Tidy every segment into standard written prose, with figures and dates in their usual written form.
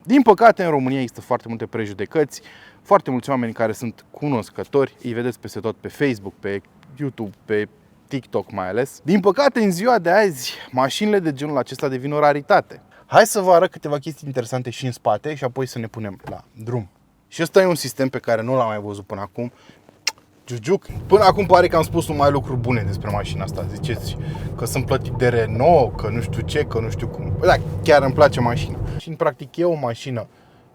Din păcate, în România există foarte multe prejudecăți, foarte mulți oameni care sunt cunoscători, îi vedeți peste tot pe Facebook, pe YouTube, pe TikTok mai ales. Din păcate, în ziua de azi, mașinile de genul acesta devin o raritate. Hai să vă arăt câteva chestii interesante și în spate și apoi să ne punem la drum. Și ăsta e un sistem pe care nu l-am mai văzut până acum. Giugiuc. Până acum pare că am spus numai lucruri bune despre mașina asta. Ziceți că sunt plătit de Renault, că nu știu ce, că nu știu cum. Da, chiar îmi place mașina. Și în practic e o mașină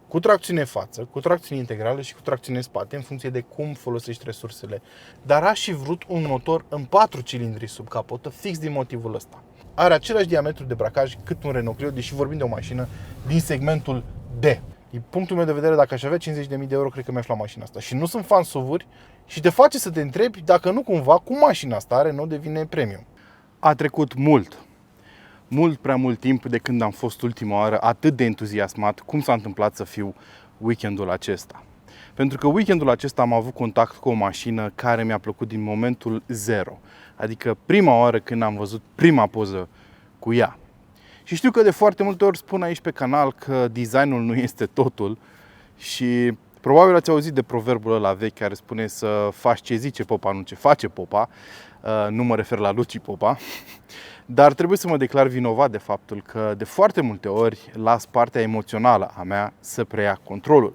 cu tracțiune față, cu tracțiune integrală și cu tracțiune spate, în funcție de cum folosești resursele. Dar aș și vrut un motor în 4 cilindri sub capotă, fix din motivul ăsta. Are același diametru de bracaj cât un Renault Clio, deși vorbim de o mașină din segmentul D. Din punctul meu de vedere, dacă aș avea 50.000 de euro, cred că mi-aș lua mașina asta. Și nu sunt fan SUV-uri și te face să te întrebi dacă nu cumva cu mașina asta Renault devine premium. A trecut mult prea mult timp de când am fost ultima oară atât de entuziasmat cum s-a întâmplat să fiu weekendul acesta. Pentru că weekendul acesta am avut contact cu o mașină care mi-a plăcut din momentul zero. Adică prima oară când am văzut prima poză cu ea. Și știu că de foarte multe ori spun aici pe canal că designul nu este totul și probabil ați auzit de proverbul ăla vechi care spune să faci ce zice popa, nu ce face popa. Nu mă refer la Luci Popa. Dar trebuie să mă declar vinovat de faptul că de foarte multe ori las partea emoțională a mea să preia controlul.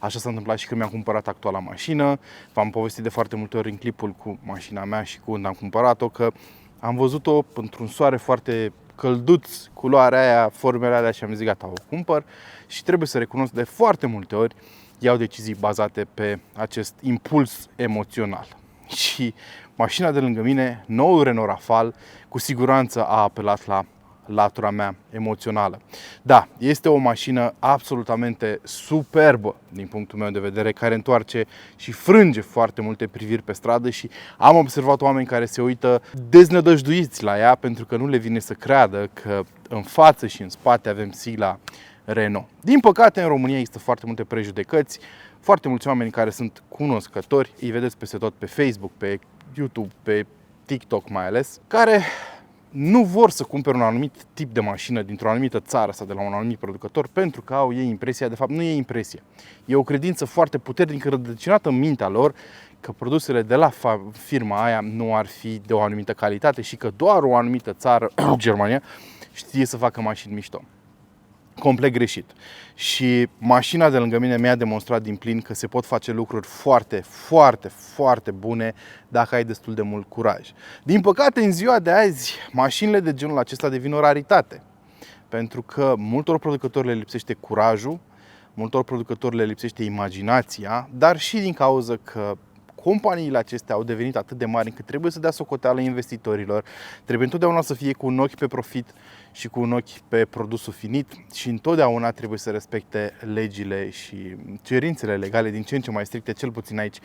Așa s-a întâmplat și când mi-am cumpărat actuala mașină. V-am povestit de foarte multe ori în clipul cu mașina mea și când am cumpărat-o că am văzut-o într-un soare foarte călduț, culoarea aia, formele alea și am zis gata, o cumpăr. Și trebuie să recunosc de foarte multe ori iau decizii bazate pe acest impuls emoțional. Și mașina de lângă mine, noul Renault Rafale, cu siguranță a apelat la latura mea emoțională. Da, este o mașină absolutamente superbă din punctul meu de vedere, care întoarce și frânge foarte multe priviri pe stradă și am observat oameni care se uită deznădăjduiți la ea pentru că nu le vine să creadă că în față și în spate avem sigla Renault. Din păcate, în România există foarte multe prejudecăți, foarte mulți oameni care sunt cunoscători, îi vedeți peste tot pe Facebook, pe YouTube, pe TikTok mai ales, care nu vor să cumpere un anumit tip de mașină dintr-o anumită țară sau de la un anumit producător pentru că au ei impresia, de fapt nu e impresie, e o credință foarte puternică rădăcinată în mintea lor că produsele de la firma aia nu ar fi de o anumită calitate și că doar o anumită țară, Germania, știe să facă mașini mișto. Complet greșit. Și mașina de lângă mine mi-a demonstrat din plin că se pot face lucruri foarte bune dacă ai destul de mult curaj. Din păcate, în ziua de azi, mașinile de genul acesta devin o raritate. Pentru că multor producători le lipsește curajul, multor producători le lipsește imaginația, dar și din cauza că companiile acestea au devenit atât de mari încât trebuie să dea socoteală investitorilor, trebuie întotdeauna să fie cu un ochi pe profit și cu un ochi pe produsul finit și întotdeauna trebuie să respecte legile și cerințele legale din ce în ce mai stricte, cel puțin aici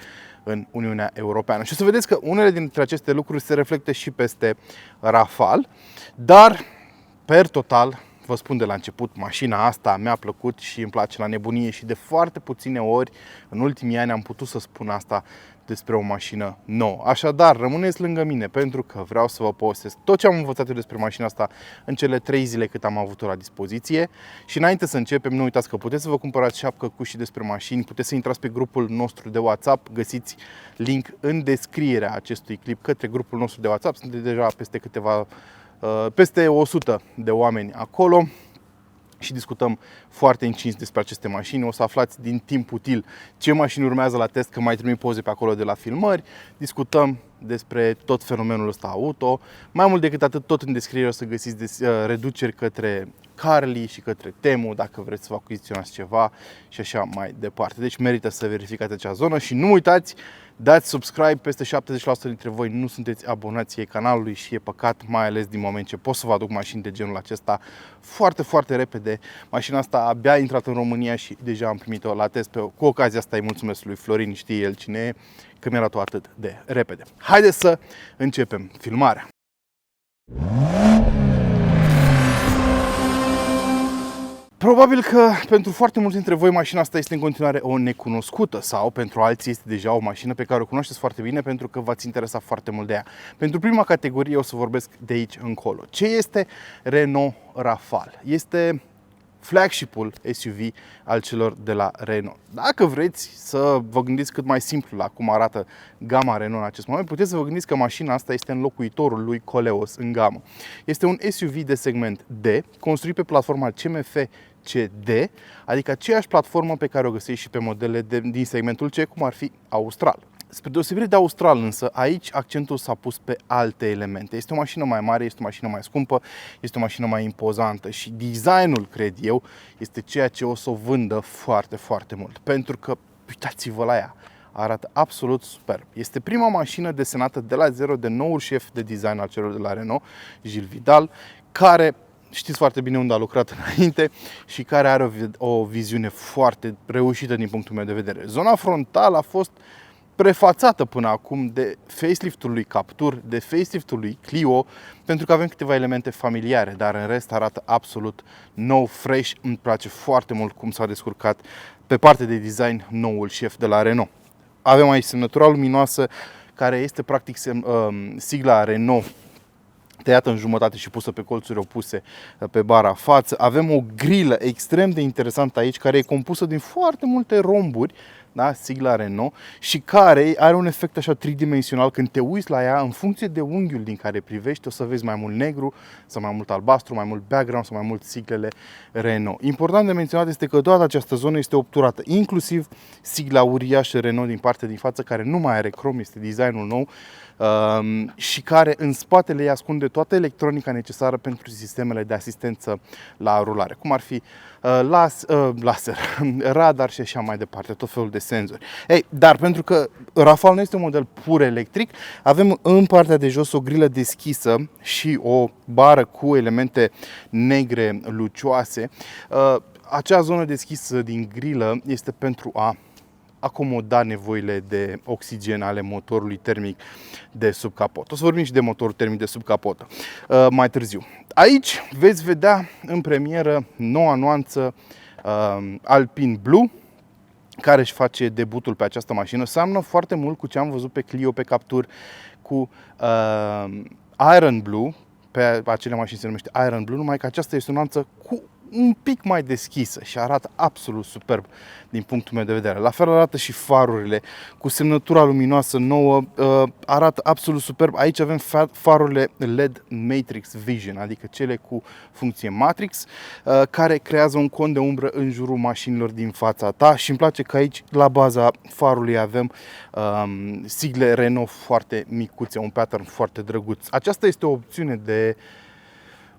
în Uniunea Europeană. Și o să vedeți că unele dintre aceste lucruri se reflectă și peste Rafale, dar per total, vă spun de la început, mașina asta mi-a plăcut și îmi place la nebunie și de foarte puține ori în ultimii ani am putut să spun asta despre o mașină nouă. Așadar, rămâneți lângă mine pentru că vreau să vă povestesc tot ce am învățat eu despre mașina asta în cele 3 zile cât am avut-o la dispoziție. Și înainte să începem, nu uitați că puteți să vă cumpărați șapcă cu și despre mașini, puteți să intrați pe grupul nostru de WhatsApp, găsiți link în descrierea acestui clip către grupul nostru de WhatsApp. Sunt deja peste 100 de oameni acolo și discutăm foarte incins despre aceste mașini. O să aflați din timp util ce mașini urmează la test, că mai trimit poze pe acolo de la filmări. Discutăm despre tot fenomenul ăsta auto. Mai mult decât atât, tot în descriere o să găsiți reduceri către Carly și către Temu dacă vreți să vă achiziționați ceva și așa mai departe. Deci merită să verificați acea zonă și nu uitați, dați subscribe, peste 70% dintre voi nu sunteți abonați ai canalului și e păcat, mai ales din moment ce pot să vă aduc mașini de genul acesta foarte repede. Mașina asta abia a intrat în România și deja am primit-o la test. Cu ocazia asta îi mulțumesc lui Florin, știe el cine e, că mi-a luat-o atât de repede. Haideți să începem filmarea! Probabil că pentru foarte mulți dintre voi mașina asta este în continuare o necunoscută sau pentru alții este deja o mașină pe care o cunoașteți foarte bine pentru că v-ați interesat foarte mult de ea. Pentru prima categorie o să vorbesc de aici încolo. Ce este Renault Rafale? Este flagship-ul SUV al celor de la Renault. Dacă vreți să vă gândiți cât mai simplu la cum arată gama Renault în acest moment, puteți să vă gândiți că mașina asta este înlocuitorul lui Koleos în gamă. Este un SUV de segment D, construit pe platforma CMF CD, adică aceeași platformă pe care o găsești și pe modele din segmentul C, cum ar fi Austral. Spre deosebire de Austral însă, aici accentul s-a pus pe alte elemente. Este o mașină mai mare, este o mașină mai scumpă, este o mașină mai impozantă și designul, cred eu, este ceea ce o să o vândă foarte, foarte mult. Pentru că, uitați-vă la ea, arată absolut superb. Este prima mașină desenată de la zero de noul șef de design al celor de la Renault, Gilles Vidal, care știți foarte bine unde a lucrat înainte și care are o viziune foarte reușită din punctul meu de vedere. Zona frontală a fost prefațată până acum de facelift-ul lui Captur, de facelift-ul lui Clio, pentru că avem câteva elemente familiare, dar în rest arată absolut nou, fresh. Îmi place foarte mult cum s-a descurcat pe partea de design noul șef de la Renault. Avem aici semnătura luminoasă, care este practic sigla Renault tăiată în jumătate și pusă pe colțuri opuse pe bara față. Avem o grilă extrem de interesantă aici, care e compusă din foarte multe romburi, da? Sigla Renault, și care are un efect așa tridimensional. Când te uiți la ea, în funcție de unghiul din care privești, o să vezi mai mult negru sau mai mult albastru, mai mult background sau mai mult siglele Renault. Important de menționat este că toată această zonă este obturată, inclusiv sigla uriașă Renault din partea din față, care nu mai are crom, este designul nou, și care în spatele ei ascunde toată electronica necesară pentru sistemele de asistență la rulare, cum ar fi laser, radar și așa mai departe, tot felul de senzori. Dar pentru că Rafale nu este un model pur electric, avem în partea de jos o grilă deschisă și o bară cu elemente negre lucioase. Acea zonă deschisă din grilă este pentru a acomoda nevoile de oxigen ale motorului termic de sub capot. O să vorbim și de motorul termic de sub capotă mai târziu. Aici veți vedea în premieră noua nuanță Alpine Blue, care își face debutul pe această mașină. Seamănă foarte mult cu ce am văzut pe Clio, pe Captur, cu Iron Blue. Pe acele mașini se numește Iron Blue, numai că aceasta este o nuanță cu un pic mai deschisă și arată absolut superb din punctul meu de vedere. La fel arată și farurile cu semnătura luminoasă nouă, arată absolut superb. Aici avem farurile LED Matrix Vision, adică cele cu funcție Matrix, care creează un con de umbră în jurul mașinilor din fața ta și îmi place că aici la baza farului avem sigle Renault foarte micuțe, un pattern foarte drăguț. Aceasta este o opțiune de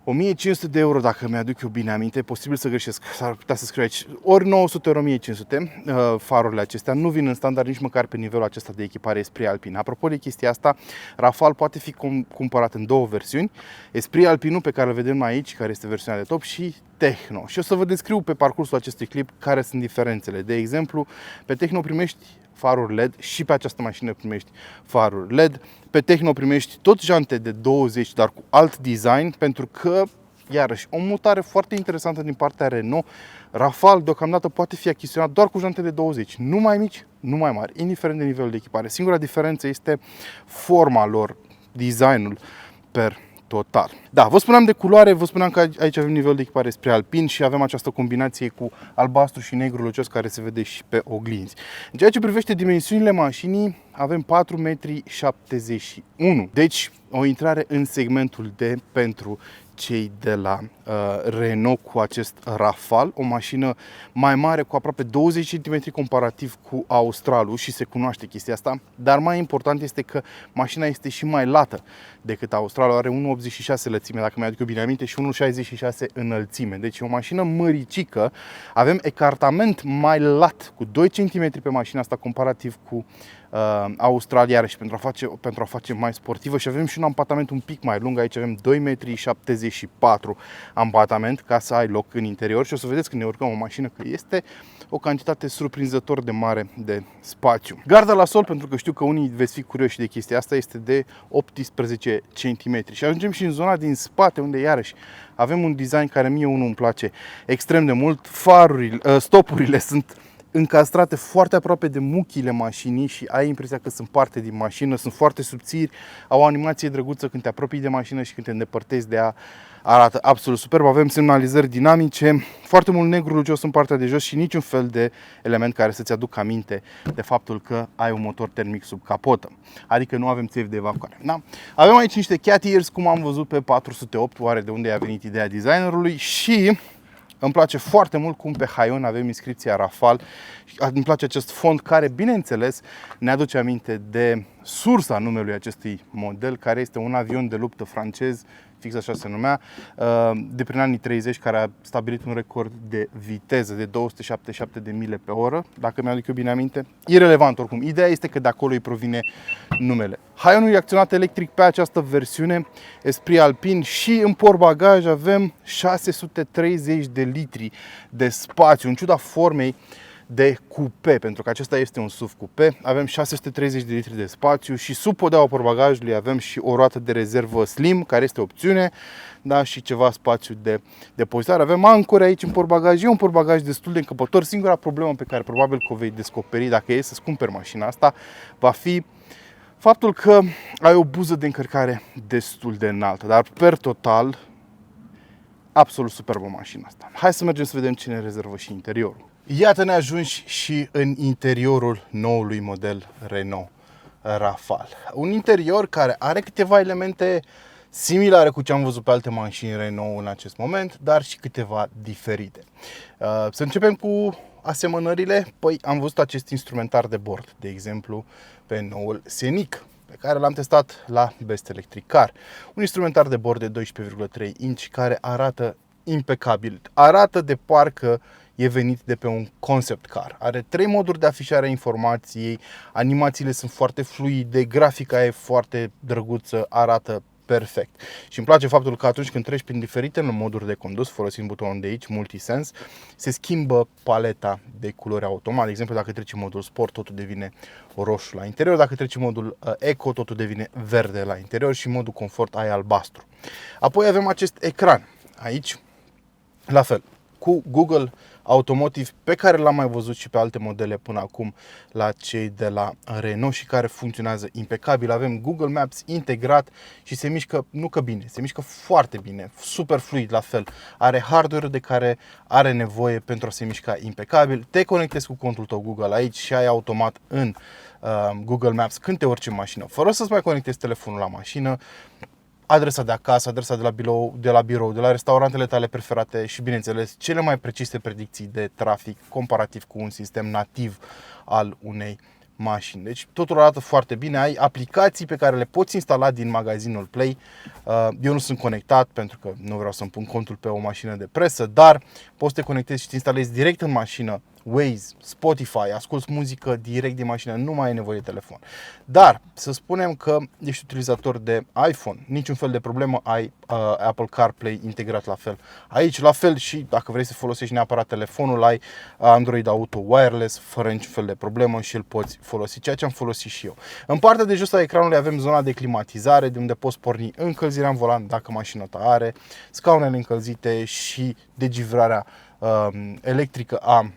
1500 de euro, dacă mi-aduc eu bine aminte, posibil să greșesc, s-ar putea să scriu aici, ori 900 ori 1500, farurile acestea nu vin în standard nici măcar pe nivelul acesta de echipare Esprit Alpine. Apropo de chestia asta, Rafale poate fi cumpărat în două versiuni, Esprit Alpine pe care îl vedem aici, care este versiunea de top, și Techno. Și o să vă descriu pe parcursul acestui clip care sunt diferențele. De exemplu, pe Techno primești faruri LED și pe această mașină primești faruri LED. Pe Techno primești tot jante de 20, dar cu alt design, pentru că, iarăși, o mutare foarte interesantă din partea Renault. Rafale deocamdată poate fi achiziționat doar cu jante de 20, nu mai mici, nu mai mari, indiferent de nivelul de echipare. Singura diferență este forma lor, designul per total. Da, vă spuneam de culoare, vă spuneam că aici avem nivel de echipare spre Alpin și avem această combinație cu albastru și negru lucios care se vede și pe oglinzi. În ceea ce privește dimensiunile mașinii, avem 4,71 m. Deci, o intrare în segmentul D pentru cei de la Renault cu acest Rafale, o mașină mai mare cu aproape 20 cm comparativ cu Australul și se cunoaște chestia asta, dar mai important este că mașina este și mai lată decât Australul, are 1,86 lățime, dacă mi-aduc eu bine aminte, și 1,66 înălțime, deci e o mașină măricică. Avem ecartament mai lat cu 2 cm pe mașina asta comparativ cu Australia și pentru a face mai sportivă, și avem și un ampatament un pic mai lung. Aici avem 2,74 m ampatament ca să ai loc în interior și o să vedeți când ne urcăm o mașină că este o cantitate surprinzător de mare de spațiu. Garda la sol, pentru că știu că unii veți fi curioși de chestia asta, este de 18 cm. Și ajungem și în zona din spate, unde iarăși avem un design care mie unul îmi place extrem de mult. Stopurile sunt încastrate foarte aproape de muchile mașinii și ai impresia că sunt parte din mașină, sunt foarte subțiri, au o animație drăguță când te apropii de mașină și când te îndepărtezi de ea. arată absolut superb. Avem semnalizări dinamice, foarte mult negru lucios în partea de jos și niciun fel de element care să-ți aducă aminte de faptul că ai un motor termic sub capotă. Adică nu avem țevi de evacuare. Da? Avem aici niște cat ears, cum am văzut pe 408, oare de unde a venit ideea designerului, și îmi place foarte mult cum pe haion avem inscripția Rafale. Îmi place acest font care, bineînțeles, ne aduce aminte de sursa numelui acestui model, care este un avion de luptă francez, fix așa se numea, de prin anii 30, care a stabilit un record de viteză de 277 de mile pe oră, dacă mi-aduc eu bine aminte. Irelevant oricum, ideea este că de acolo îi provine numele. Haionul e acționat electric pe această versiune Esprit Alpine și în portbagaj avem 630 de litri de spațiu, în ciuda formei de cupe, pentru că acesta este un SUV cupe. Avem 630 de litri de spațiu și sub podeaua portbagajului avem și o roată de rezervă slim, care este opțiune, da, și ceva spațiu de depozitare. Avem ancore aici în portbagaj, e un portbagaj destul de încăpător. Singura problemă pe care probabil că o vei descoperi dacă e să-ți cumperi mașina asta va fi faptul că ai o buză de încărcare destul de înaltă, dar per total absolut superbă mașina asta. Hai să mergem să vedem ce ne rezervă și interiorul. Iată, ne ajungi și în interiorul noului model Renault Rafale. Un interior care are câteva elemente similare cu ce am văzut pe alte mașini Renault în acest moment, dar și câteva diferite. Să începem cu asemănările. Păi am văzut acest instrumentar de bord, de exemplu, pe noul Scenic, pe care l-am testat la Best Electric Car. Un instrumentar de bord de 12,3 inch care arată impecabil. Arată de parcă e venit de pe un concept car. Are 3 moduri de afișare a informației, animațiile sunt foarte fluide, grafica e foarte drăguță, arată perfect. Și îmi place faptul că atunci când treci prin diferite moduri de condus, folosind butonul de aici, Multisense, se schimbă paleta de culori automat. De exemplu, dacă treci în modul Sport, totul devine roșu la interior, dacă treci în modul Eco, totul devine verde la interior și în modul Confort ai albastru. Apoi avem acest ecran aici, la fel, cu Google Automotive, pe care l-am mai văzut și pe alte modele până acum la cei de la Renault și care funcționează impecabil. Avem Google Maps integrat și se mișcă, nu că bine, se mișcă foarte bine, super fluid la fel. Are hardware de care are nevoie pentru a se mișca impecabil. Te conectezi cu contul tău Google aici și ai automat în Google Maps când te urci în mașină, fără să-ți mai conectezi telefonul la mașină, adresa de acasă, adresa de la birou, de la restaurantele tale preferate și, bineînțeles, cele mai precise predicții de trafic comparativ cu un sistem nativ al unei mașini. Deci totul arată foarte bine, ai aplicații pe care le poți instala din magazinul Play. Eu nu sunt conectat pentru că nu vreau să-mi pun contul pe o mașină de presă, dar poți să te conectezi și te instalezi direct în mașină Waze, Spotify, asculți muzică direct din mașină, nu mai ai nevoie de telefon. Dar să spunem că ești utilizator de iPhone, niciun fel de problemă, ai Apple CarPlay integrat la fel. Aici la fel și dacă vrei să folosești neapărat telefonul, ai Android Auto Wireless fără niciun fel de problemă și îl poți folosi, ceea ce am folosit și eu. În partea de jos a ecranului avem zona de climatizare, de unde poți porni încălzirea în volan dacă mașina ta are, scaunele încălzite și degivrarea electrică a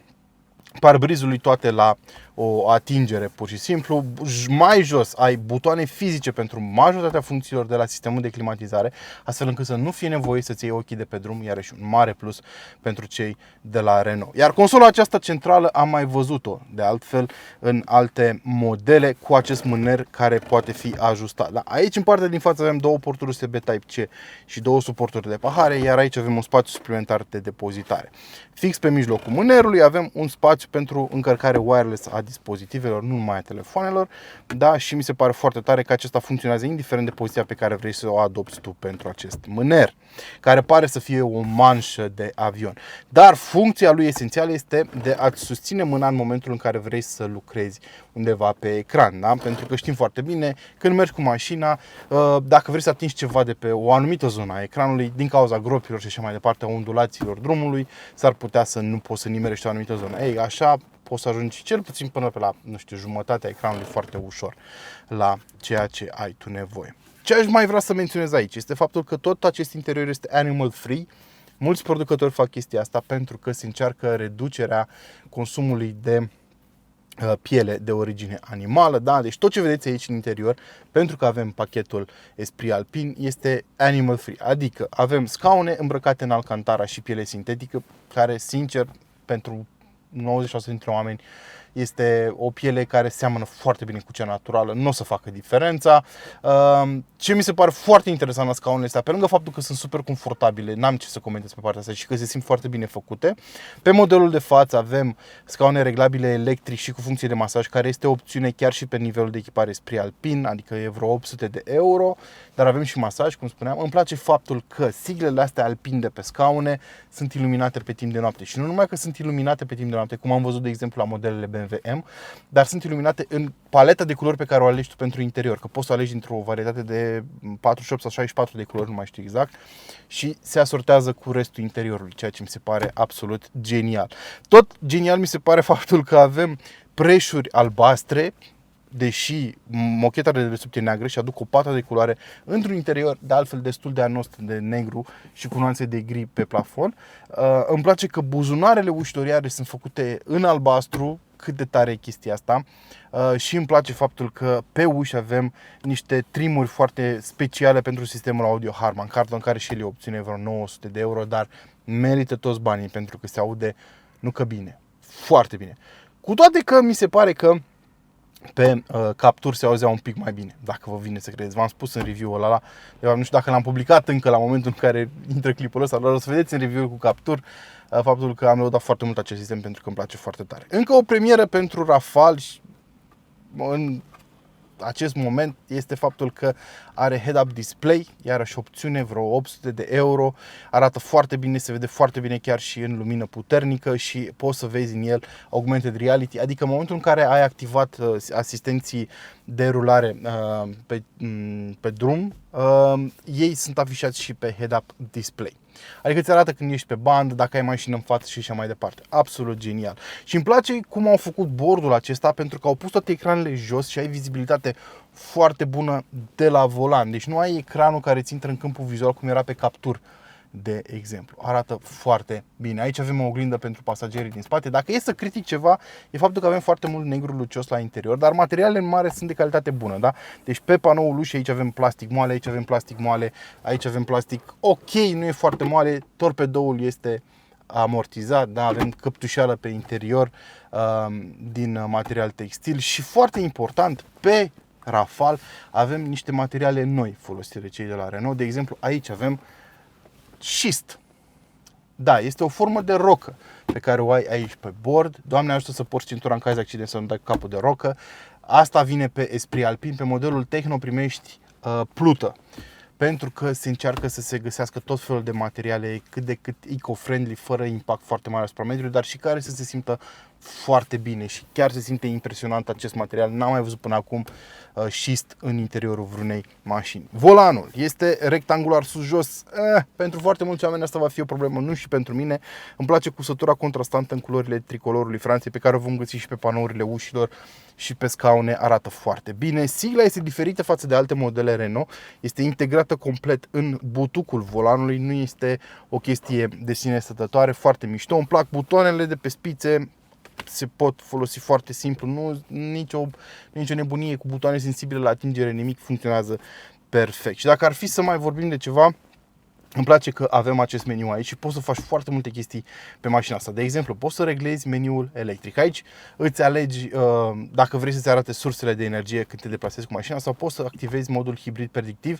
parbrizului, toate la o atingere pur și simplu. Mai jos ai butoane fizice pentru majoritatea funcțiilor de la sistemul de climatizare, astfel încât să nu fie nevoie să-ți iei ochii de pe drum, iarăși un mare plus pentru cei de la Renault. Iar consola aceasta centrală am mai văzut-o de altfel în alte modele cu acest mâner care poate fi ajustat. Da? Aici în partea din față avem 2 porturi USB Type-C și 2 suporturi de pahare, iar aici avem un spațiu suplimentar de depozitare. Fix pe mijlocul mânerului avem un spațiu pentru încărcare wireless a dispozitivelor, nu numai a telefoanelor, da, și mi se pare foarte tare că acesta funcționează indiferent de poziția pe care vrei să o adopți tu pentru acest mâner, care pare să fie o manșă de avion. Dar funcția lui esențială este de a-ți susține mâna în momentul în care vrei să lucrezi undeva pe ecran, da? Pentru că știm foarte bine, când mergi cu mașina, dacă vrei să atingi ceva de pe o anumită zonă a ecranului, din cauza gropilor și așa mai departe, a ondulațiilor drumului, s-ar putea să nu poți să nimerești o anumită zonă. Ei, așa poți să ajungi cel puțin până pe la, nu știu, jumătatea ecranului foarte ușor la ceea ce ai tu nevoie. Ce aș mai vrea să menționez aici este faptul că tot acest interior este animal free. Mulți producători fac chestia asta pentru că se încearcă reducerea consumului de piele de origine animală, da? Deci tot ce vedeți aici în interior, pentru că avem pachetul Esprit Alpin, este animal free, adică avem scaune îmbrăcate în alcantara și piele sintetică, care, sincer, pentru 90% dintre oameni este o piele care seamănă foarte bine cu cea naturală, nu o să facă diferența. Ce mi se pare foarte interesant la scaunele astea, pe lângă faptul că sunt super confortabile, n-am ce să comentez pe partea asta, și că se simt foarte bine făcute. Pe modelul de față avem scaune reglabile electric și cu funcție de masaj, care este o opțiune chiar și pe nivelul de echipare Esprit Alpin, adică e vreo 800 de euro, dar avem și masaj, cum spuneam. Îmi place faptul că siglele astea Alpin de pe scaune sunt iluminate pe timp de noapte și nu numai că sunt iluminate pe timp de noapte, cum am văzut de exemplu la modelele BMW M, dar sunt iluminate în paleta de culori pe care o alegi tu pentru interior, că poți să alegi dintr-o varietate de 48 sau 64 de culori, nu mai știu exact, și se asortează cu restul interiorului, ceea ce mi se pare absolut genial. Tot genial mi se pare faptul că avem preșuri albastre, deși mocheta de dedesubt e neagră și aduc o pată de culoare într-un interior de altfel destul de anost de negru și cu nuanțe de gri pe plafon. Îmi place că buzunarele ușoriare sunt făcute în albastru, cât de tare e chestia asta, și îmi place faptul că pe uși avem niște trimuri foarte speciale pentru sistemul audio Harman Kardon, care și el e opțiune vreo 900 de euro, dar merită toți banii pentru că se aude, nu că bine, foarte bine. Cu toate că mi se pare că pe capturi se auzea un pic mai bine, dacă vă vine să credeți. V-am spus în review-ul ăla, nu știu dacă l-am publicat încă la momentul în care intră clipul ăsta, dar o să vedeți în review-ul cu capturi faptul că am lăudat foarte mult acest sistem pentru că îmi place foarte tare. Încă o premieră pentru Rafale în acest moment este faptul că are head-up display, iarăși opțiune, vreo 800 de euro, arată foarte bine, se vede foarte bine chiar și în lumină puternică și poți să vezi în el augmented reality, adică în momentul în care ai activat asistenții de rulare pe drum, ei sunt afișați și pe head-up display. Adică îți arată când ești pe bandă, dacă ai mașină în față și așa mai departe. Absolut genial. Și îmi place cum au făcut bordul acesta, pentru că au pus toate ecranele jos și ai vizibilitate foarte bună de la volan. Deci nu ai ecranul care ți intră în câmpul vizual cum era pe Captur, de exemplu. Arată foarte bine. Aici avem o oglindă pentru pasagerii din spate. Dacă e să critic ceva, e faptul că avem foarte mult negru lucios la interior, dar materialele în mare sunt de calitate bună, da? Deci pe panoul ușii aici avem plastic moale, aici avem plastic moale, aici avem plastic ok, nu e foarte moale, torpedoul este amortizat, da? Avem căptușeală pe interior din material textil și foarte important, pe Rafale avem niște materiale noi folosite de cei de la Renault. De exemplu, aici avem schist. Da, este o formă de rocă pe care o ai aici pe bord. Doamne ajută să porți cintura în caz de accident, să nu dai capul de rocă. Asta vine pe Esprit Alpin. Pe modelul Techno primești plută, pentru că se încearcă să se găsească tot felul de materiale cât de cât eco-friendly, fără impact foarte mare asupra mediului, dar și care să se simtă foarte bine și chiar se simte impresionant acest material. N-am mai văzut până acum schist în interiorul vreunei mașini. Volanul este rectangular sus-jos. Pentru foarte mulți oameni asta va fi o problemă, nu și pentru mine. Îmi place cusătura contrastantă în culorile tricolorului Franței, pe care o vom găsi și pe panourile ușilor și pe scaune. Arată foarte bine. Sigla este diferită față de alte modele Renault. Este integrată complet în butucul volanului. Nu este o chestie de sine stătătoare. Foarte mișto. Îmi plac butoanele de pe spițe. Se pot folosi foarte simplu, nu nicio nebunie cu butoane sensibile la atingere, nimic, funcționează perfect. Și dacă ar fi să mai vorbim de ceva, îmi place că avem acest meniu aici și poți să faci foarte multe chestii pe mașina asta. De exemplu, poți să reglezi meniul electric. Aici îți alegi dacă vrei să-ți arate sursele de energie când te deplasezi cu mașina, sau poți să activezi modul hibrid predictiv,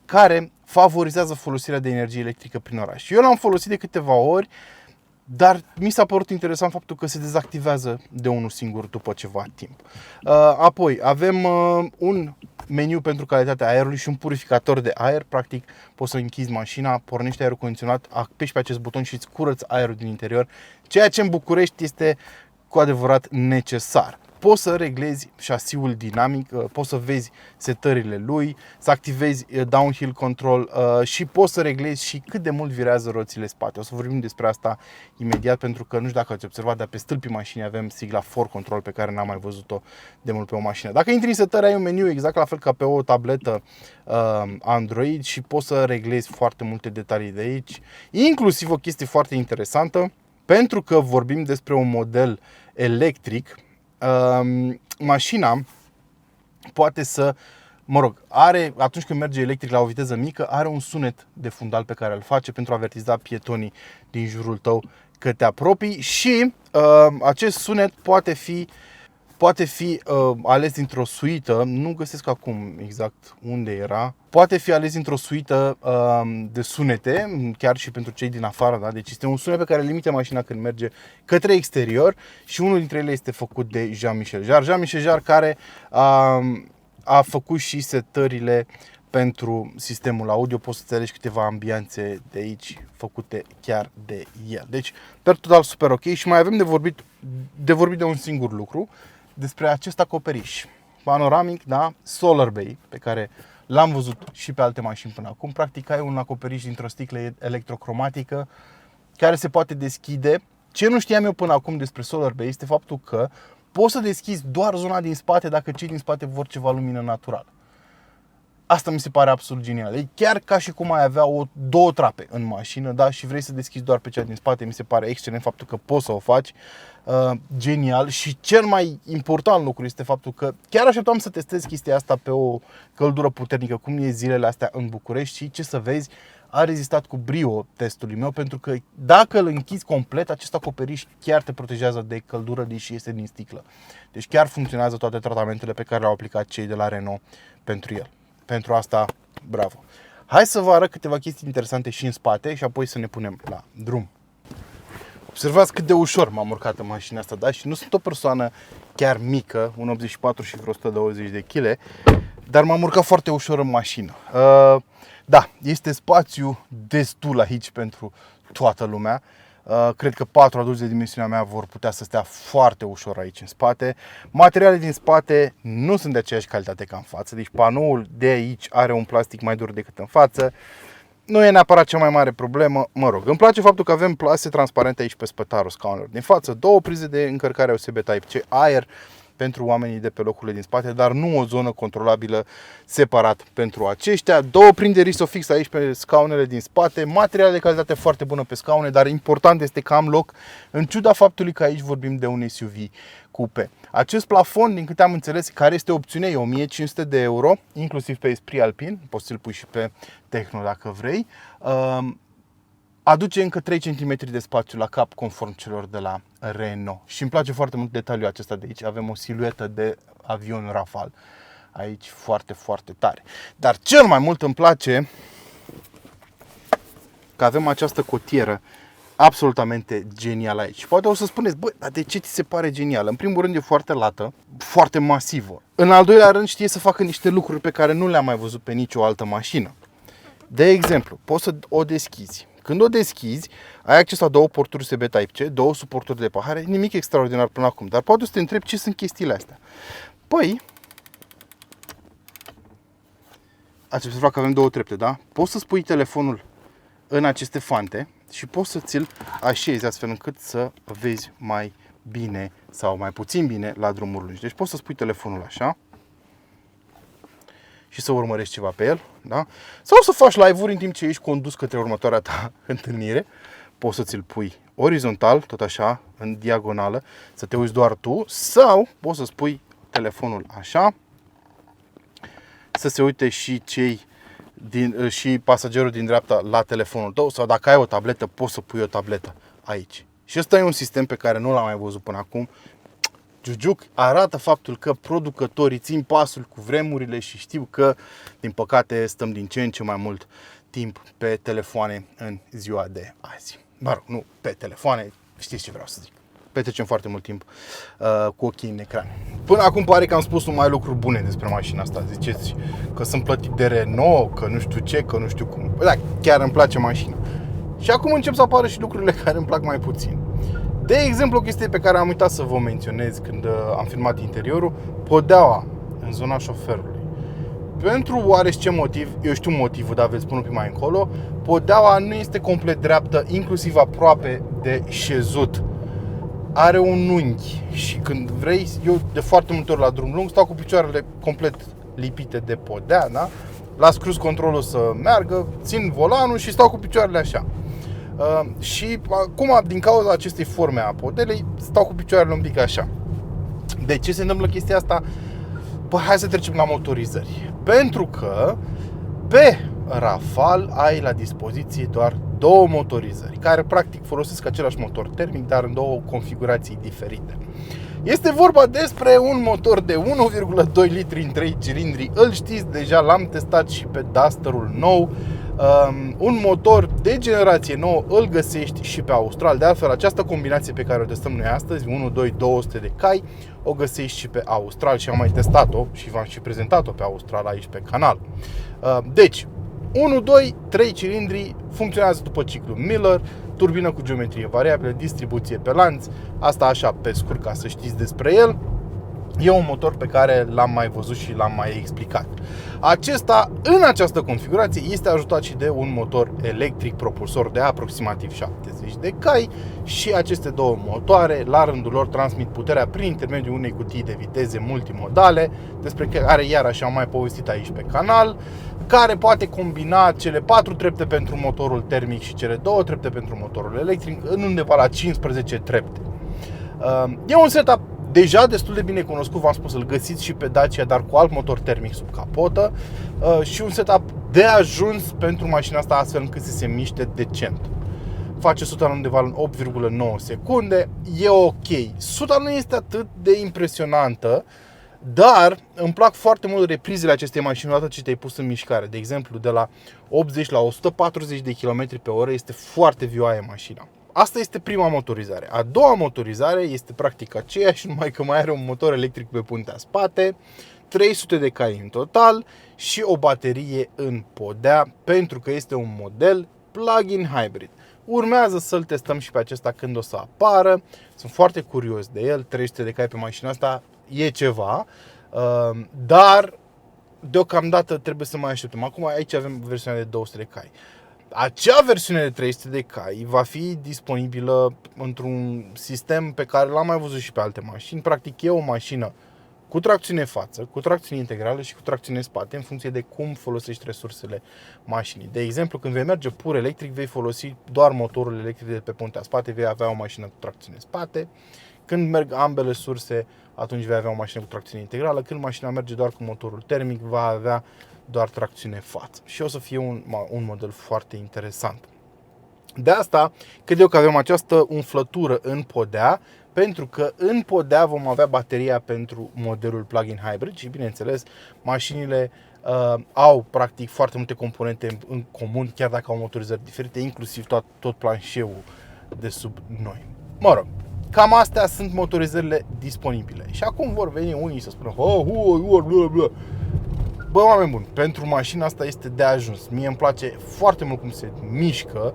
care favorizează folosirea de energie electrică prin oraș. Eu l-am folosit de câteva ori, dar mi s-a părut interesant faptul că se dezactivează de unul singur după ceva timp. Apoi avem un meniu pentru calitatea aerului și un purificator de aer. Practic poți să închizi mașina, pornești aerul condiționat, apeși pe acest buton și îți curăți aerul din interior, ceea ce în București este cu adevărat necesar. Poți să reglezi șasiul dinamic, poți să vezi setările lui, să activezi downhill control și poți să reglezi și cât de mult virează roțile spate. O să vorbim despre asta imediat, pentru că nu știu dacă ați observat, dar pe stâlpii mașinii avem sigla For Control, pe care n-am mai văzut-o de mult pe o mașină. Dacă intri în setări, ai un meniu exact la fel ca pe o tabletă Android și poți să reglezi foarte multe detalii de aici, inclusiv o chestie foarte interesantă, pentru că vorbim despre un model electric. mașina poate să, are, atunci când merge electric la o viteză mică, are un sunet de fundal pe care îl face pentru a avertiza pietonii din jurul tău că te apropii și acest sunet poate fi ales dintr-o suită, nu găsesc acum exact unde era, poate fi ales dintr-o suită de sunete, chiar și pentru cei din afară, da? Deci este un sunet pe care îl emite mașina când merge către exterior și unul dintre ele este făcut de Jean-Michel Jarre. Jean-Michel Jarre care a făcut și setările pentru sistemul audio, poți să înțelegi câteva ambianțe de aici făcute chiar de el. Deci, per total super ok și mai avem de vorbit de un singur lucru, despre acest acoperiș panoramic, da? Solar Bay, pe care l-am văzut și pe alte mașini până acum. Practic ai un acoperiș dintr-o sticlă electrocromatică care se poate deschide. Ce nu știam eu până acum despre Solar Bay este faptul că poți să deschizi doar zona din spate dacă cei din spate vor ceva lumină naturală. Asta mi se pare absolut genial. E chiar ca și cum ai avea două trape în mașină, da? Și vrei să deschizi doar pe cea din spate. Mi se pare excelent faptul că poți să o faci. Genial. Și cel mai important lucru este faptul că chiar așteptam să testez chestia asta pe o căldură puternică, cum e zilele astea în București și ce să vezi, a rezistat cu brio testului meu, pentru că dacă îl închizi complet, acest acoperiș chiar te protejează de căldură, deși este din sticlă. Deci chiar funcționează toate tratamentele pe care le-au aplicat cei de la Renault pentru el. Pentru asta, bravo! Hai să vă arăt câteva chestii interesante și în spate și apoi să ne punem la drum. Observați cât de ușor m-am urcat în mașina asta, da? Și nu sunt o persoană chiar mică, 1,84 și vreo 120 de kg, dar m-am urcat foarte ușor în mașină. Da, este spațiu destul aici pentru toată lumea. Cred că 4 adulți de dimensiunea mea vor putea să stea foarte ușor aici în spate. Materialele din spate nu sunt de aceeași calitate ca în față, deci panoul de aici are un plastic mai dur decât în față. Nu e neapărat cea mai mare problemă, îmi place faptul că avem plase transparente aici pe spătarul scaunelor din față, două prize de încărcare USB Type-C, aer pentru oamenii de pe locurile din spate, dar nu o zonă controlabilă separat pentru aceștia. Două prinderi ISOFIX aici pe scaunele din spate, materiale de calitate foarte bună pe scaune, dar important este că am loc, în ciuda faptului că aici vorbim de un SUV coupe. Acest plafon, din câte am înțeles, care este opțiune, e 1500 de euro, inclusiv pe Esprit Alpine, poți să-l pui și pe Techno dacă vrei. Aduce încă 3 cm de spațiu la cap, conform celor de la Renault. Și îmi place foarte mult detaliul acesta de aici. Avem o siluetă de avion Rafale aici, foarte, foarte tare. Dar cel mai mult îmi place că avem această cotieră absolutamente genială aici. Poate o să spuneți, bă, dar de ce ți se pare genială? În primul rând e foarte lată, foarte masivă. În al doilea rând știe să facă niște lucruri pe care nu le-am mai văzut pe nicio altă mașină. De exemplu, poți să o deschizi. Când o deschizi, ai acces la două porturi USB Type-C, două suporturi de pahare, nimic extraordinar până acum. Dar poate să te întrebi ce sunt chestiile astea. Păi, ați observat că avem două trepte, da? Poți să spui telefonul în aceste fante și poți să ți-l așezi astfel încât să vezi mai bine sau mai puțin bine la drumuri lungi. Deci poți să spui telefonul așa și să urmărești ceva pe el, da? Sau să faci live-uri în timp ce ești condus către următoarea ta întâlnire. Poți să ți-l pui orizontal, tot așa, în diagonală, să te uiți doar tu, sau poți să spui telefonul așa, să se uite și și pasagerul din dreapta la telefonul tău, sau dacă ai o tabletă, poți să pui o tabletă aici. Și ăsta e un sistem pe care nu l-am mai văzut până acum. Giugiuc arată faptul că producătorii țin pasul cu vremurile și știu că, din păcate, stăm din ce în ce mai mult timp pe telefoane în ziua de azi. Mă rog, nu pe telefoane, știți ce vreau să zic. Petrecem foarte mult timp cu ochii în ecran. Până acum pare că am spus numai lucruri bune despre mașina asta. Ziceți că sunt plătit de Renault, că nu știu ce, că nu știu cum. Bă, da, chiar îmi place mașina. Și acum încep să apară și lucrurile care îmi plac mai puțin. De exemplu, o chestie pe care am uitat să vă menționez când am filmat interiorul, podeaua în zona șoferului. Pentru oarește motiv, eu știu motivul, dar veți spune un pic mai încolo, podeaua nu este complet dreaptă, inclusiv aproape de șezut. Are un unghi și când vrei, eu de foarte multe ori la drum lung stau cu picioarele complet lipite de podea, da? Las cruise controlul să meargă, țin volanul și stau cu picioarele așa. Și acum, din cauza acestei forme a podelei, stau cu picioarele un pic așa. De ce se întâmplă chestia asta? Păi hai să trecem la motorizări. Pentru că pe Rafale ai la dispoziție doar două motorizări, care practic folosesc același motor termic, dar în două configurații diferite. Este vorba despre un motor de 1,2 litri în 3 cilindri. Îl știți deja, l-am testat și pe Dusterul nou. Un motor de generație nouă îl găsești și pe Austral. De altfel, această combinație pe care o testăm noi astăzi, 1.2.200 de cai, o găsești și pe Austral și am mai testat-o și v-am și prezentat-o pe Austral aici pe canal. Deci, 1.2, 3 cilindri, funcționează după ciclu Miller, turbină cu geometrie variabilă, distribuție pe lanț. Asta așa pe scurt ca să știți despre el. E un motor pe care l-am mai văzut și l-am mai explicat. Acesta, în această configurație, este ajutat și de un motor electric propulsor de aproximativ 70 de cai și aceste două motoare, la rândul lor, transmit puterea prin intermediul unei cutii de viteze multimodale, despre care iarăși am mai povestit aici pe canal, care poate combina cele 4 trepte pentru motorul termic și cele 2 trepte pentru motorul electric în undeva la 15 trepte. E un setup deja destul de bine cunoscut, v-am spus, îl găsiți și pe Dacia, dar cu alt motor termic sub capotă și un setup de ajuns pentru mașina asta astfel încât să se miște decent. Face 100 undeva în 8,9 secunde, e ok. 100 nu este atât de impresionantă, dar îmi plac foarte mult reprizele acestei mașini odată ce te-ai pus în mișcare. De exemplu, de la 80 la 140 de km pe oră este foarte vioaie mașina. Asta este prima motorizare. A doua motorizare este practic aceeași, numai că mai are un motor electric pe puntea spate, 300 de cai în total și o baterie în podea, pentru că este un model plug-in hybrid. Urmează să-l testăm și pe acesta când o să apară. Sunt foarte curios de el. 300 de cai pe mașina asta e ceva, dar deocamdată trebuie să mai așteptăm. Acum aici avem versiunea de 200 de cai. Acea versiune de 300 de cai va fi disponibilă într-un sistem pe care l-am mai văzut și pe alte mașini. Practic e o mașină cu tracțiune față, cu tracțiune integrală și cu tracțiune spate, în funcție de cum folosești resursele mașinii. De exemplu, când vei merge pur electric, vei folosi doar motorul electric de pe puntea spate, vei avea o mașină cu tracțiune spate. Când merg ambele surse, atunci vei avea o mașină cu tracțiune integrală. Când mașina merge doar cu motorul termic, va avea doar tracțiune față. Și o să fie un model foarte interesant. De asta, cred eu că avem această umflătură în podea, pentru că în podea vom avea bateria pentru modelul plug-in hybrid și, bineînțeles, mașinile au practic foarte multe componente în comun, chiar dacă au motorizări diferite, inclusiv tot planșeul de sub noi. Mă rog, cam astea sunt motorizările disponibile. Și acum vor veni unii să spună bă, oameni buni, pentru mașina asta este de ajuns. Mie îmi place foarte mult cum se mișcă.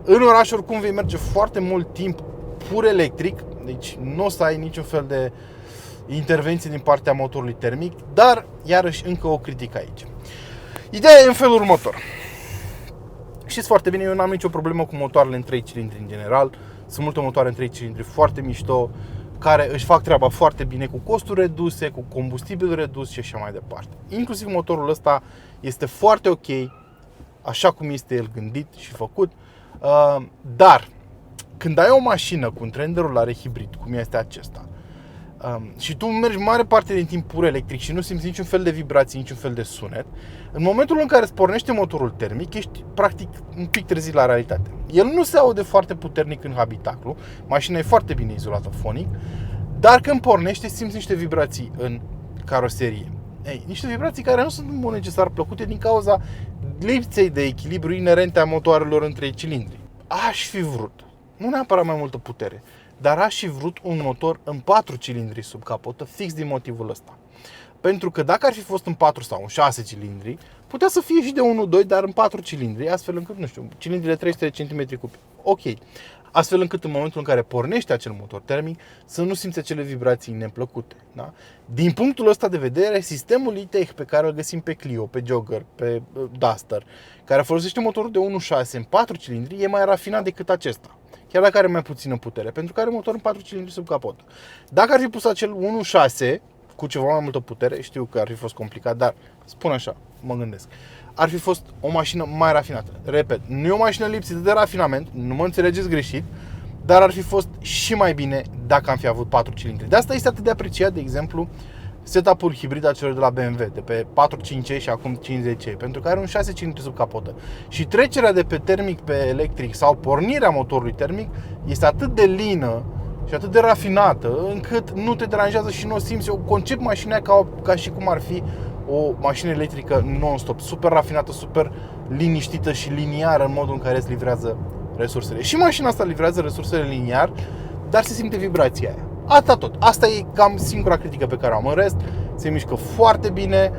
În oraș oricum vei merge foarte mult timp pur electric, deci nu o să ai niciun fel de intervenție din partea motorului termic, dar iarăși încă o critică aici. Ideea e în felul următor. Știți foarte bine, eu n-am nicio problemă cu motoarele în 3 cilindri în general. Sunt multe motoare în 3 cilindri foarte mișto, care își fac treaba foarte bine, cu costuri reduse, cu combustibil redus și așa mai departe. Inclusiv motorul ăsta este foarte ok, așa cum este el gândit și făcut, dar când ai o mașină cu un tren de rulare hibrid, cum este acesta, și tu mergi mare parte din timp pur electric și nu simți niciun fel de vibrații, niciun fel de sunet, în momentul în care îți pornește motorul termic, ești practic un pic trezit la realitate. El nu se aude foarte puternic în habitaclu, mașina e foarte bine izolată fonic, dar când pornește simți niște vibrații în caroserie. Niște vibrații care nu sunt în mod necesar plăcute din cauza lipsei de echilibru inerente a motoarelor în 3 cilindri. Aș fi vrut, nu neapărat mai multă putere, dar aș fi vrut un motor în 4 cilindri sub capotă, fix din motivul ăsta. Pentru că dacă ar fi fost în 4 sau în 6 cilindri, putea să fie și de 1-2, dar în 4 cilindri, astfel încât, nu știu, cilindrile 300 de cm3. Ok. Astfel încât în momentul în care pornește acel motor termic să nu simți acele vibrații neplăcute. Da? Din punctul ăsta de vedere, sistemul e-Tech pe care îl găsim pe Clio, pe Jogger, pe Duster, care folosește motorul de 1.6 în 4 cilindri, e mai rafinat decât acesta. Chiar dacă are mai puțină putere, pentru că are motor în 4 cilindri sub capot. Dacă ar fi pus acel 1.6 cu ceva mai multă putere, știu că ar fi fost complicat, dar spun așa, mă gândesc, ar fi fost o mașină mai rafinată. Repet, nu e o mașină lipsită de rafinament, nu mă înțelegeți greșit, dar ar fi fost și mai bine dacă am fi avut 4 cilindri. De asta este atât de apreciat, de exemplu, setup-ul hibrid a celor de la BMW, de pe 4.5e și acum 5.10e, pentru că are un 6 cilindri sub capotă. Și trecerea de pe termic pe electric sau pornirea motorului termic este atât de lină și atât de rafinată, încât nu te deranjează și nu o simți. Eu concep mașina ca și cum ar fi o mașină electrică non-stop, super rafinată, super liniștită și liniară în modul în care îți livrează resursele. Și mașina asta livrează resursele liniar, dar se simte vibrația aia. Atâta tot. Asta e cam singura critică pe care o am. În rest, se mișcă foarte bine.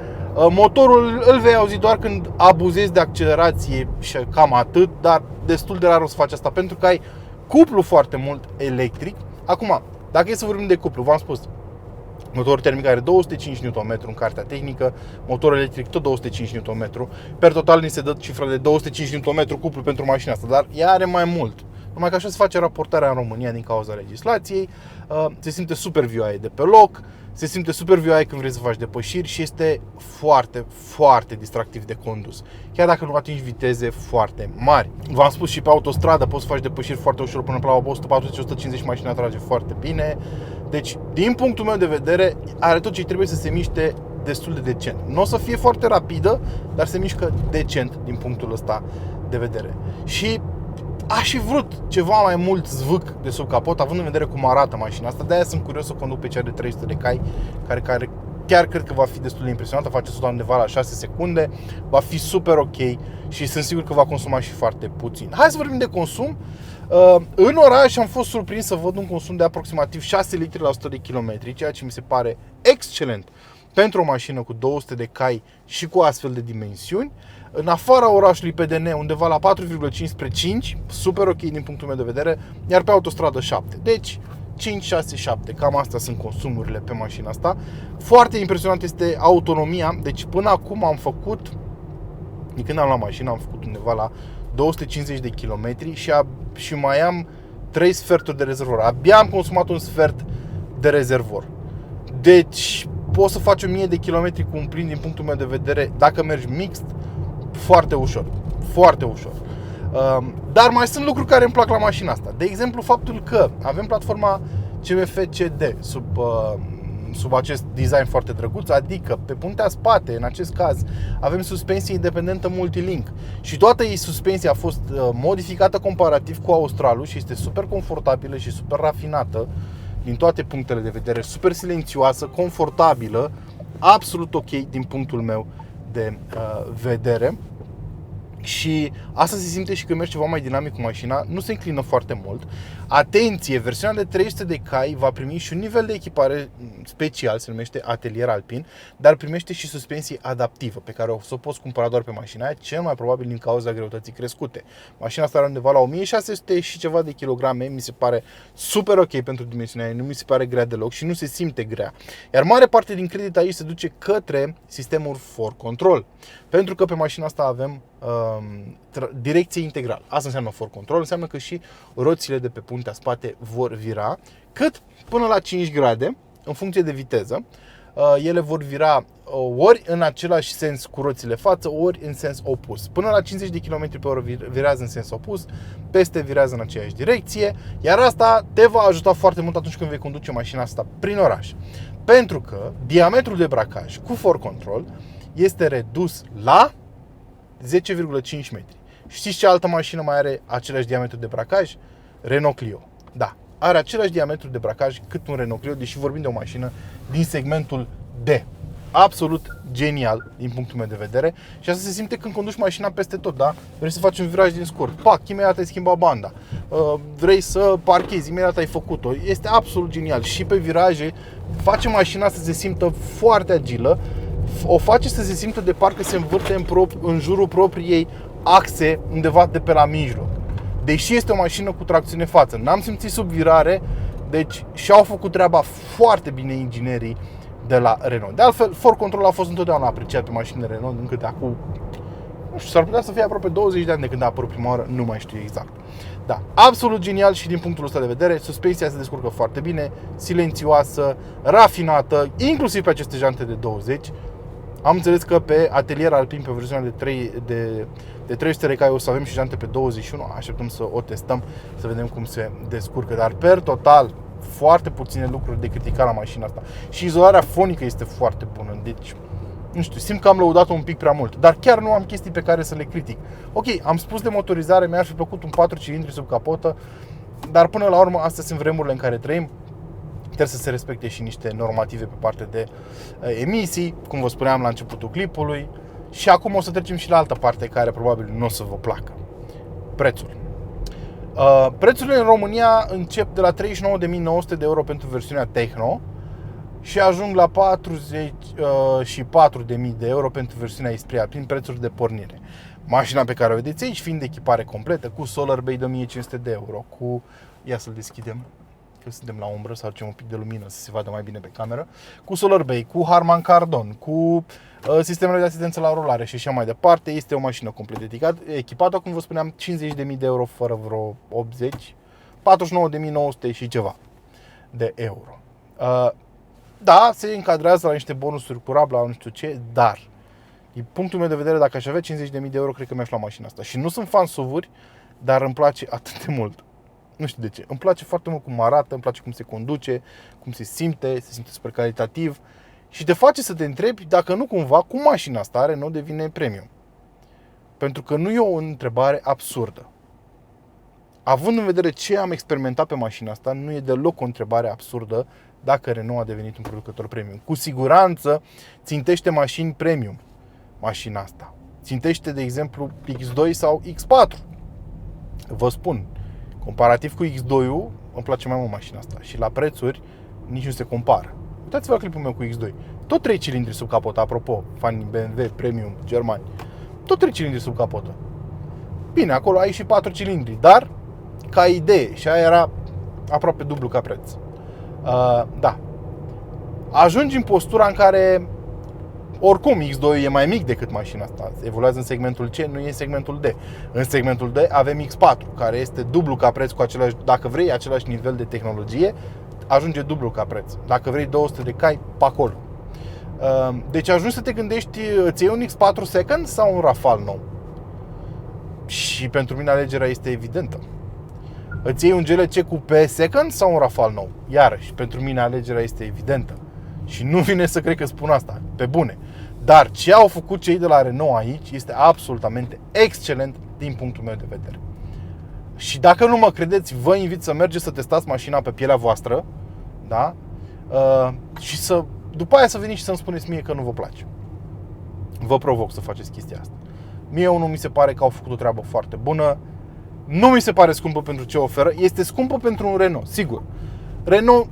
Motorul îl vei auzi doar când abuzezi de accelerație și cam atât, dar destul de rar o să faci asta pentru că ai cuplu foarte mult electric. Acum, dacă e să vorbim de cuplu, v-am spus, motorul termic are 205 Nm în cartea tehnică, motorul electric tot 205 Nm. Per total ni se dă cifra de 205 Nm cuplu pentru mașina asta, dar ea are mai mult. Numai că așa se face raportarea în România din cauza legislației. Se simte super vioaie de pe loc, se simte super vioaie când vrei să faci depășiri și este foarte, foarte distractiv de condus, chiar dacă nu atingi viteze foarte mari. V-am spus, și pe autostradă poți să faci depășiri foarte ușor până la 140-150, mașina trage foarte bine. Deci, din punctul meu de vedere, are tot ce trebuie să se miște destul de decent. Nu o să fie foarte rapidă, dar se mișcă decent din punctul ăsta de vedere. Și aș fi vrut ceva mai mult zvâc de sub capot, având în vedere cum arată mașina asta. De-aia sunt curios să conduc pe cea de 300 de cai, care chiar cred că va fi destul de impresionantă. Face 100 undeva la 6 secunde, va fi super ok și sunt sigur că va consuma și foarte puțin. Hai să vorbim de consum. În oraș am fost surprins să văd un consum de aproximativ 6 litri la 100 de km, ceea ce mi se pare excelent pentru o mașină cu 200 de cai și cu astfel de dimensiuni. În afara orașului PDN, undeva la 4,5 spre 5, super ok din punctul meu de vedere, iar pe autostradă 7. Deci 5, 6, 7, cam astea sunt consumurile pe mașina asta. Foarte impresionant este autonomia, deci până acum am făcut, de când am luat mașina, am făcut undeva la 250 de km și mai am 3 sferturi de rezervor. Abia am consumat un sfert de rezervor. Deci poți să faci 1000 de kilometri cu un plin, din punctul meu de vedere, dacă mergi mixt, foarte ușor. Foarte ușor. Dar mai sunt lucruri care îmi plac la mașina asta. De exemplu, faptul că avem platforma CMF-CD sub acest design foarte drăguț, adică pe puntea spate, în acest caz, avem suspensie independentă multilink și toată ei suspensia a fost modificată comparativ cu Australul și este super confortabilă și super rafinată din toate punctele de vedere, super silențioasă, confortabilă, absolut ok din punctul meu de vedere. Și asta se simte și când mergi ceva mai dinamic cu mașina, nu se înclină foarte mult. Atenție, versiunea de 300 de cai va primi și un nivel de echipare special, se numește Atelier Alpin, dar primește și suspensie adaptivă, pe care o să o poți cumpăra doar pe mașina aia, cel mai probabil din cauza greutății crescute. Mașina asta are undeva la 1600 și ceva de kilograme, mi se pare super ok pentru dimensiunea aia, nu mi se pare grea deloc și nu se simte grea. Iar mare parte din credit aici se duce către sistemul For Control, pentru că pe mașina asta avem direcție integrală. Asta înseamnă For Control, înseamnă că și roțile de pe puntea spate vor vira, cât până la 5 grade, în funcție de viteză. Ele vor vira ori în același sens cu roțile față, ori în sens opus. Până la 50 de km pe oră virează în sens opus, peste virează în aceeași direcție, iar asta te va ajuta foarte mult atunci când vei conduce mașina asta prin oraș. Pentru că diametrul de bracaj cu For Control este redus la 10,5 metri. Știți ce altă mașină mai are același diametru de bracaj? Renault Clio. Da, are același diametru de bracaj cât un Renault Clio, deși vorbim de o mașină din segmentul D. Absolut genial din punctul meu de vedere. Și asta se simte când conduci mașina peste tot, da? Vrei să faci un viraj din scurt, pac, imediat ai schimbat banda. Vrei să parchezi, imediat ai făcut-o. Este absolut genial. Și pe viraje face mașina să se simtă foarte agilă. O face să se simtă de parcă se învârte în jurul propriei axe, undeva de pe la mijloc. Deși este o mașină cu tracțiune față, n-am simțit sub virare, deci și-au făcut treaba foarte bine inginerii de la Renault. De altfel, For Control a fost întotdeauna apreciat pe mașinile Renault, încă de acum, nu știu, s-ar putea să fie aproape 20 de ani de când a apărut prima oară, nu mai știu exact. Da, absolut genial și din punctul ăsta de vedere, suspensia se descurcă foarte bine, silențioasă, rafinată, inclusiv pe aceste jante de 20. Am înțeles că pe Atelier Alpin, pe versiunea de 300 de cai, o să avem și jante pe 21. Așteptăm să o testăm, să vedem cum se descurcă. Dar per total, foarte puține lucruri de criticat la mașina asta. Și izolarea fonică este foarte bună. Deci, nu știu, simt că am lăudat-o un pic prea mult. Dar chiar nu am chestii pe care să le critic. Ok, am spus de motorizare, mi-ar fi plăcut un 4 cilindri sub capotă. Dar până la urmă, astea sunt vremurile în care trăim. Trebuie să se respecte și niște normative pe partea de emisii, cum vă spuneam la începutul clipului. Și acum o să trecem și la altă parte care probabil nu o să vă placă. Prețul. Prețurile în România încep de la 39.900 de euro pentru versiunea Techno și ajung la 44.000 de euro pentru versiunea Esprit prin prețuri de pornire. Mașina pe care o vedeți aici fiind de echipare completă, cu Solar Bay de 1.500 de euro, cu... Ia să-l deschidem, că suntem la umbră, să aducem un pic de lumină să se vadă mai bine pe cameră. Cu Solar Bay, cu Harman Kardon, cu sistemele de asistență la rulare și așa mai departe. Este o mașină complet echipată, cum vă spuneam, 50.000 de euro fără vreo 80, 49.900 și ceva de euro. Da, se încadrează la niște bonusuri cu RAB, la nu știu ce, dar din punctul meu de vedere, dacă aș avea 50.000 de euro, cred că mi-aș lua mașina asta. Și nu sunt fan SUV-uri, dar îmi place atât de mult. Nu știu de ce. Îmi place foarte mult cum arată, îmi place cum se conduce, cum se simte super calitativ și te face să te întrebi dacă nu cumva cum mașina asta Renault devine premium. Pentru că nu e o întrebare absurdă. Având în vedere ce am experimentat pe mașina asta, nu e deloc o întrebare absurdă dacă Renault a devenit un producător premium. Cu siguranță țintește mașini premium mașina asta. Țintește, de exemplu, X2 sau X4. Vă spun, comparativ cu X2-ul, îmi place mai mult mașina asta. Și la prețuri nici nu se compară. Uitați-vă la clipul meu cu X2. Tot 3 cilindri sub capotă, apropo, fanii BMW, premium, germani. Tot 3 cilindri sub capotă. Bine, acolo ai și 4 cilindri, dar ca idee, și aia era aproape dublu ca preț. Da. Ajungi în postura în care oricum X2 e mai mic decât mașina asta. Evoluează în segmentul C, nu e în segmentul D. În segmentul D avem X4, care este dublu ca preț cu același, dacă vrei același nivel de tehnologie, ajunge dublu ca preț. Dacă vrei 200 de cai, pe acolo. Deci ajungi să te gândești, îți iei un X4 second sau un Rafale nou? Și pentru mine alegerea este evidentă. Îți iei un GLC Coupé second sau un Rafale nou? Iarăși, pentru mine alegerea este evidentă. Și nu vine să cred că spun asta, pe bune. Dar ce au făcut cei de la Renault aici este absolutamente excelent din punctul meu de vedere. Și dacă nu mă credeți, vă invit să mergeți să testați mașina pe pielea voastră, da? Și după aia să veniți și să-mi spuneți mie că nu vă place. Vă provoc să faceți chestia asta. Mie unul mi se pare că au făcut o treabă foarte bună. Nu mi se pare scumpă pentru ce oferă. Este scumpă pentru un Renault, sigur. Renault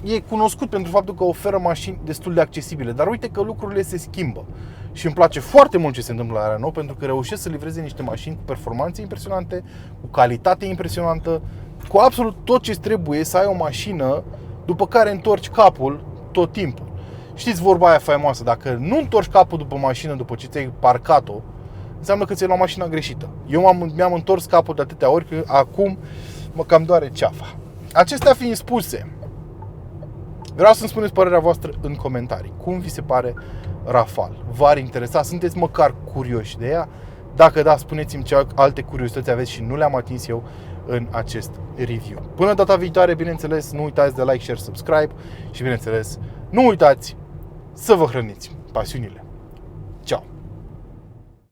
e cunoscut pentru faptul că oferă mașini destul de accesibile. Dar uite că lucrurile se schimbă. Și îmi place foarte mult ce se întâmplă la Renault, pentru că reușesc să livreze niște mașini cu performanțe impresionante, cu calitate impresionantă, cu absolut tot ce trebuie să ai o mașină după care întorci capul tot timpul. Știți vorba aia faimoasă, dacă nu întorci capul după mașină după ce ți-ai parcat-o, înseamnă că ți-ai luat mașina greșită. Eu mi-am întors capul de atâtea ori că acum mă cam doare ceafa. Acestea fiind spuse, vreau să-mi spuneți părerea voastră în comentarii. Cum vi se pare Rafale? V-ar interesa? Sunteți măcar curioși de ea? Dacă da, spuneți-mi ce alte curiozități aveți și nu le-am atins eu în acest review. Până data viitoare, bineînțeles, nu uitați de like, share, subscribe și, bineînțeles, nu uitați să vă hrăniți pasiunile. Ciao!